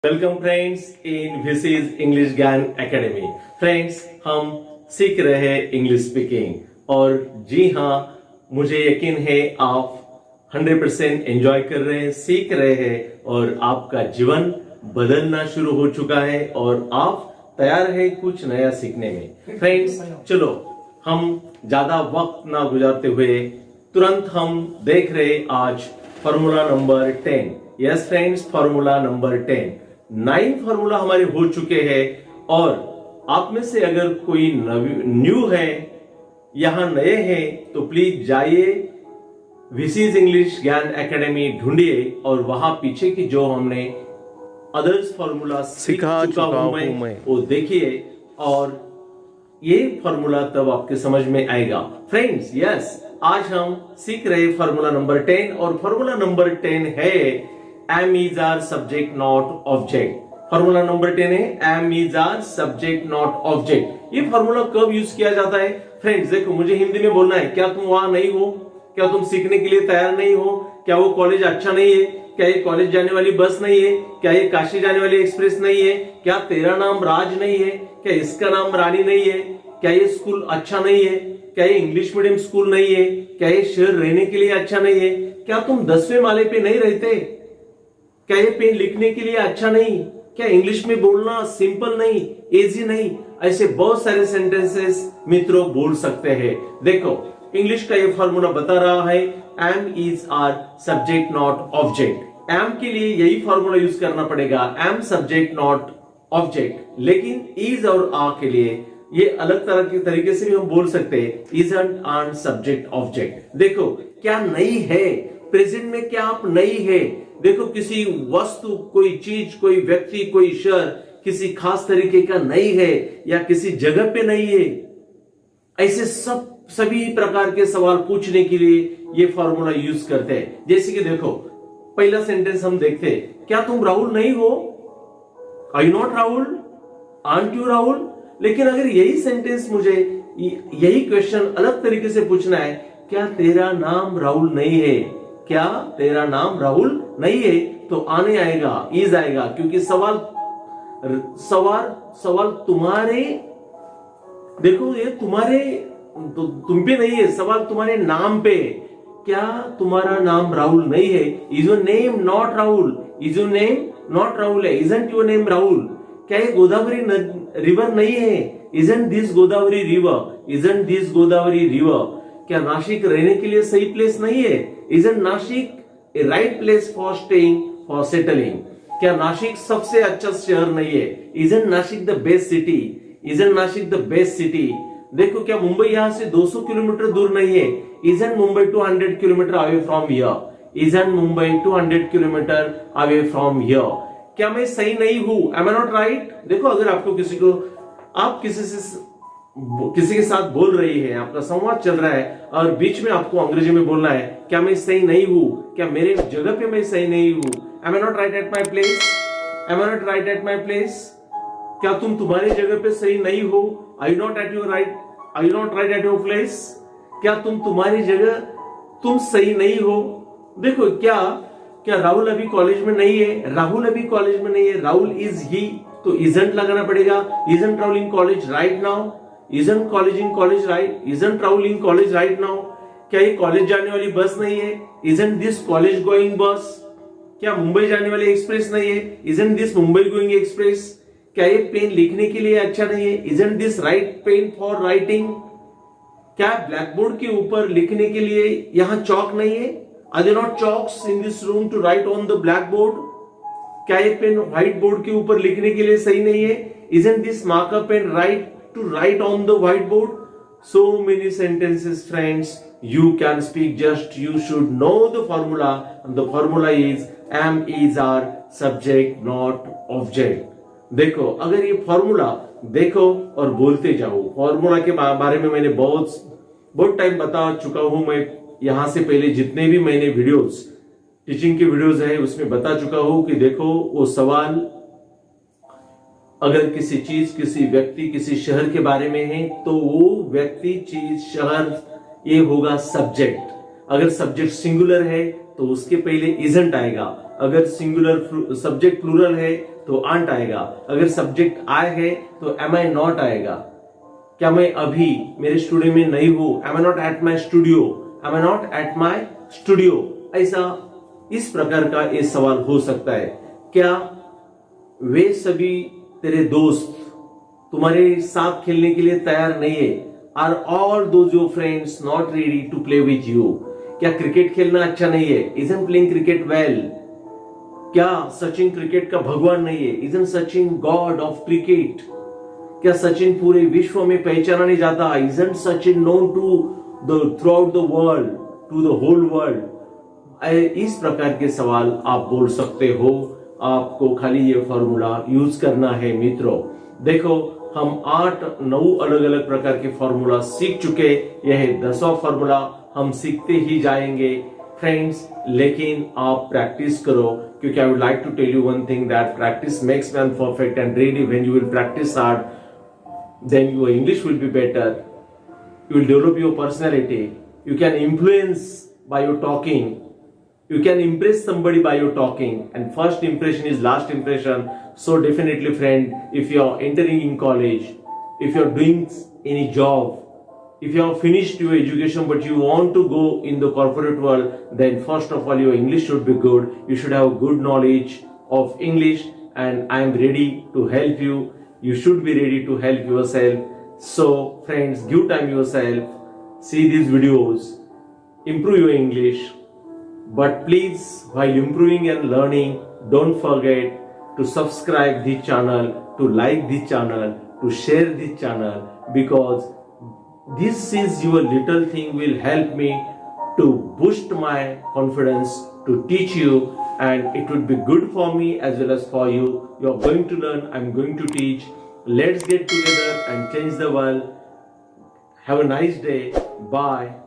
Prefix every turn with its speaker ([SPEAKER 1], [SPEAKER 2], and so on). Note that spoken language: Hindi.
[SPEAKER 1] Welcome friends in this is English ज्ञान एकेडमी। फ्रेंड्स, हम सीख रहे हैं इंग्लिश स्पीकिंग और जी हाँ, मुझे यकीन है आप 100% एंजॉय कर रहे हैं, सीख रहे हैं और आपका जीवन बदलना शुरू हो चुका है और आप तैयार है कुछ नया सीखने में। फ्रेंड्स, चलो हम ज्यादा वक्त ना गुजारते हुए तुरंत हम देख रहे आज formula number 10। Yes friends, formula number 10। 9 formula हमारे हो चुके हैं और आप में से अगर कोई न्यू है, यहां नए हैं, तो प्लीज जाइए दिस इज इंग्लिश ज्ञान एकेडमी ढूंढिए और वहां पीछे की जो हमने अदर्स फॉर्मूला सिखा चुका हूं मैं वो देखिए और ये फॉर्मूला तब आपके समझ में आएगा। फ्रेंड्स, यस, आज हम सीख रहे फॉर्मूला नंबर 10 और फॉर्मूला नंबर 10 है am is are subject not object. Formula number 10 है am is are subject not object. ये फॉर्मूला कब यूज किया जाता है? फ्रेंड्स देखो, मुझे हिंदी में बोलना है। क्या तुम वहां नहीं हो? क्या तुम सीखने के लिए तैयार नहीं हो? क्या वो कॉलेज अच्छा नहीं है? क्या ये कॉलेज जाने वाली बस नहीं है? क्या ये काशी जाने वाली एक्सप्रेस नहीं है? क्या तेरा नाम राज नहीं है? क्या इसका नाम रानी नहीं है? क्या ये स्कूल अच्छा नहीं है? क्या ये इंग्लिश मीडियम स्कूल नहीं है? क्या ये शहर रहने के लिए अच्छा नहीं है? क्या तुम 10वें माले पे नहीं रहते? क्या ये पेन लिखने के लिए अच्छा नहीं? क्या इंग्लिश में बोलना सिंपल नहीं, इजी नहीं? ऐसे बहुत सारे सेंटेंसेस मित्रों बोल सकते हैं। देखो, इंग्लिश का ये फॉर्मूला बता रहा है am is are subject not object. Am के लिए यही फॉर्मूला यूज करना पड़ेगा, एम सब्जेक्ट नॉट ऑब्जेक्ट। लेकिन इज और आ के लिए ये अलग तरह के तरीके से भी हम बोल सकते हैं, इजंट एंड सब्जेक्ट ऑब्जेक्ट। देखो, क्या नई है? प्रेजेंट में क्या आप नई है? देखो, किसी वस्तु, कोई चीज, कोई व्यक्ति, कोई शहर किसी खास तरीके का नहीं है या किसी जगह पे नहीं है, ऐसे सभी प्रकार के सवाल पूछने के लिए ये फॉर्मूला यूज करते हैं। जैसे कि देखो, पहला सेंटेंस हम देखते हैं, क्या तुम राहुल नहीं हो? Are you not Rahul? Aren't you Rahul? लेकिन अगर यही सेंटेंस मुझे यही क्वेश्चन अलग तरीके से पूछना है, क्या तेरा नाम राहुल नहीं है? क्या तेरा नाम राहुल नहीं है? तो आने आएगा, इज आएगा, क्योंकि सवाल तुम्हारे, देखो ये तुम्हारे, तो तुम पे नहीं है, सवाल तुम्हारे नाम पे। क्या तुम्हारा नाम राहुल नहीं है? Is your name not Rahul? Is your name not Rahul है? Isn't your name Rahul? क्या ये गोदावरी रिवर नहीं है? Isn't this Godavari river? Isn't this Godavari river? क्या नासिक रहने के लिए सही प्लेस नहीं है? Isn't Nashik a right place for staying, for settling? क्या नासिक सबसे अच्छा शहर नहीं है? Isn't Nashik the best city? Isn't Nashik the best city? देखो, क्या मुंबई यहां से 200 किलोमीटर दूर नहीं है? Isn't Mumbai 200 kilometre away from here? Isn't Mumbai 200 kilometre away from here? क्या मैं सही नहीं हूं? Am I not right? देखो, अगर आपको आप किसी के साथ बोल रही है, आपका संवाद चल रहा है और बीच में आपको अंग्रेजी में बोलना है, क्या मैं सही नहीं हूं? क्या मेरे जगह पे मैं सही नहीं हूं? Am I not right at my place? Am I not right at my place? क्या तुम तुम्हारी जगह पे सही नहीं हो? Are you not at your right? Are you not right at your place? क्या तुम तुम्हारी जगह तुम सही नहीं हो? देखो, क्या राहुल अभी कॉलेज में नहीं है? राहुल अभी कॉलेज में नहीं है, राहुल इज ही, तो इजंट लगाना पड़ेगा। Isn't Rahul in college right now? Isn't college in college right? Isn't Rahul in college right now? क्या ये कॉलेज जाने वाली बस नहीं है? इजंट दिस कॉलेज गोइंग बस? क्या मुंबई जाने वाली एक्सप्रेस नहीं है? Isn't this Mumbai going express? क्या ये पेन लिखने के लिए अच्छा नहीं है? Isn't this right pen for writing? क्या ब्लैक बोर्ड के ऊपर लिखने के लिए यहां चौक नहीं है? Are there not chalks in this room to write on the black board? क्या ये पेन व्हाइट बोर्ड के ऊपर लिखने के लिए सही नहीं है? Isn't this marker pen right to write on the white board? So many sentences, friends, you can speak, just you should know the formula, and the formula is am is are subject not object. देखो, अगर ये फॉर्मूला देखो और बोलते जाओ, फॉर्मूला के बारे में मैंने बहुत टाइम बता चुका हूं। मैं यहां से पहले जितने भी मैंने वीडियोस, टीचिंग के वीडियोस है, उसमें बता चुका हूं कि देखो, वो सवाल अगर किसी चीज, किसी व्यक्ति, किसी शहर के बारे में है तो वो व्यक्ति, चीज, शहर, ये होगा सब्जेक्ट। अगर सब्जेक्ट सिंगुलर है तो उसके पहले इजंट आएगा। अगर सिंगुलर सब्जेक्ट प्लूरल है तो आंट आएगा, अगर सब्जेक्ट आय है तो एम आई नॉट आएगा। क्या मैं अभी मेरे स्टूडियो में नहीं हूं? Am I not at my studio, am I not at my studio. ऐसा इस प्रकार का ये सवाल हो सकता है। क्या वे सभी तेरे दोस्त तुम्हारे साथ खेलने के लिए तैयार नहीं है? Are all those your friends not ready to play with you? क्या क्रिकेट खेलना अच्छा नहीं है? Isn't playing cricket well? क्या सचिन क्रिकेट का भगवान नहीं है? Isn't Sachin god of cricket? क्या सचिन पूरे विश्व में पहचाना नहीं जाता? Isn't Sachin known to the throughout the world, to the whole world? इस प्रकार के सवाल आप बोल सकते हो। आपको खाली ये फॉर्मूला यूज करना है मित्रों। देखो, हम 8-9 अलग अलग प्रकार के फॉर्मूला सीख चुके। यह 10वां फॉर्मूला हम सीखते ही जाएंगे फ्रेंड्स, लेकिन आप प्रैक्टिस करो, क्योंकि I would like to tell you one thing that practice makes man perfect and really when you will practice hard then your English will be better, you will develop your personality, you can influence by your talking, you can impress somebody by your talking, and first impression is last impression. So definitely friend, if you are entering in college, if you are doing any job, if you have finished your education but you want to go in the corporate world, then first of all your English should be good, you should have good knowledge of English, and I am ready to help you. You should be ready to help yourself. So friends, give time yourself, see these videos, improve your English, but please while improving and learning, don't forget to subscribe the channel, to like the channel, to share the channel, because this is your little thing will help me to boost my confidence to teach you, and it would be good for me as well as for you. You are going to learn, I am going to teach. Let's get together and change the world. Have a nice day. Bye.